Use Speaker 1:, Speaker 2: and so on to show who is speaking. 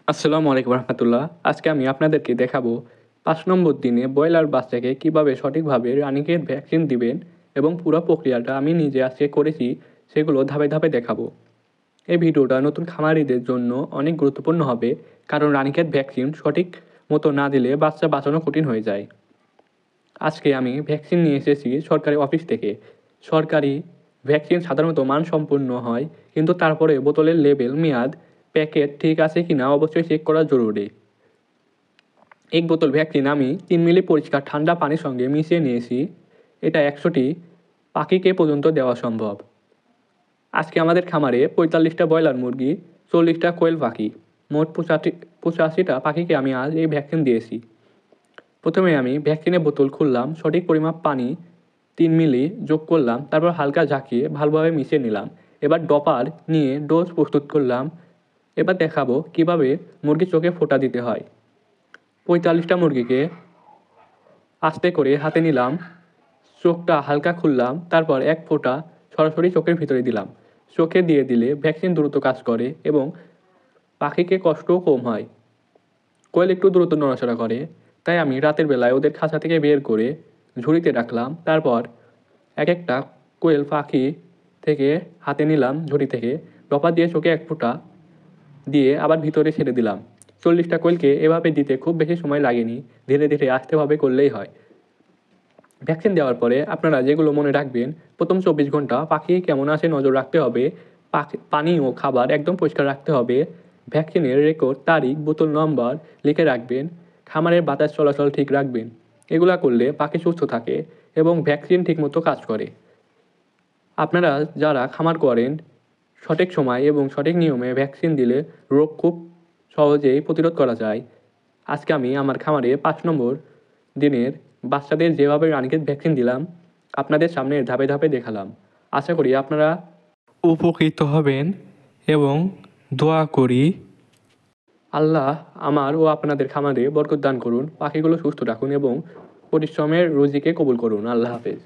Speaker 1: আসসালামু আলাইকুম রহমতুল্লাহ। আজকে আমি আপনাদেরকে দেখাবো ৫ নম্বর দিনে ব্রয়লার বাচ্চাকে কিভাবে সঠিকভাবে রানীক্ষেত ভ্যাকসিন দিবেন এবং পুরো প্রক্রিয়াটা আমি নিজে আজকে করেছি, সেগুলো ধাপে ধাপে দেখাবো। এই ভিডিওটা নতুন খামারিদের জন্য অনেক গুরুত্বপূর্ণ হবে, কারণ রানীক্ষেত ভ্যাকসিন সঠিক মতো না দিলে বাচ্চা বাঁচানো কঠিন হয়ে যায়। আজকে আমি ভ্যাকসিন নিয়ে এসেছি সরকারি অফিস থেকে। সরকারি ভ্যাকসিন সাধারণত মানসম্পন্ন হয়, কিন্তু তারপরে বোতলের লেবেল, মেয়াদ, প্যাকেট ঠিক আছে কিনা অবশ্যই চেক করা জরুরি। এক বোতল ভ্যাকসিন আমি ৩ মিলি পরিষ্কার ঠান্ডা পানির সঙ্গে মিশিয়ে নিয়েছি। এটা ১০০টি পাখিকে পর্যন্ত দেওয়া সম্ভব। আজকে আমাদের খামারে ৪৫টা ব্রয়লার মুরগি, ৪০টা কোয়েল পাখি, মোট ৮৫টা পাখিকে আমি আজ এই ভ্যাকসিন দিয়েছি। প্রথমে আমি ভ্যাকসিনের বোতল খুললাম, সঠিক পরিমাপ পানি ৩ মিলি যোগ করলাম, তারপর হালকা ঝাঁকিয়ে ভালোভাবে মিশিয়ে নিলাম। এবার ডপার নিয়ে ডোজ প্রস্তুত করলাম। এবার দেখাবো কিভাবে মুরগির চোখে ফোঁটা দিতে হয়। ৪৫টা মুরগিকে আস্তে করে হাতে নিলাম, চোখটা হালকা খুললাম, তারপর এক ফোঁটা সরাসরি চোখের ভিতরে দিলাম। চোখে দিয়ে দিলে ভ্যাকসিন দ্রুত কাজ করে এবং পাখিকে কষ্টও কম হয়। কোয়েল একটু দ্রুত নড়াচড়া করে, তাই আমি রাতের বেলায় ওদের খাঁচা থেকে বের করে ঝুড়িতে রাখলাম। তারপর এক একটা কোয়েল পাখি থেকে হাতে নিলাম ঝুড়ি থেকে, ডপা দিয়ে চোখে এক ফোঁটা দিয়ে আবার ভিতরে ছেড়ে দিলাম। ৪০টা কোয়েলকে এভাবে দিতে খুব বেশি সময় লাগেনি, ধীরে ধীরে আস্তেভাবে করলেই হয়। ভ্যাকসিন দেওয়ার পরে আপনারা যেগুলো মনে রাখবেন: প্রথম ২৪ ঘন্টা পাখি কেমন আছে নজর রাখতে হবে, পানি ও খাবার একদম পরিষ্কার রাখতে হবে, ভ্যাকসিনের রেকর্ড, তারিখ, বোতল নম্বর লিখে রাখবেন, খামারের বাতাস চলাচল ঠিক রাখবেন। এগুলা করলে পাখি সুস্থ থাকে এবং ভ্যাকসিন ঠিকমতো কাজ করে। আপনারা যারা খামার করেন, সঠিক সময় এবং সঠিক নিয়মে ভ্যাকসিন দিলে রোগ খুব সহজেই প্রতিরোধ করা যায়। আজকে আমি আমার খামারে ৫ নম্বর দিনের বাচ্চাদের যেভাবে রানীক্ষেত ভ্যাকসিন দিলাম, আপনাদের সামনে ধাপে ধাপে দেখালাম। আশা করি আপনারা উপকৃত হবেন এবং দোয়া করি আল্লাহ আমার ও আপনাদের খামারে বরকত দান করুন, পাখিগুলো সুস্থ রাখুন এবং পরিশ্রমের রুজিকে কবুল করুন। আল্লাহ হাফেজ।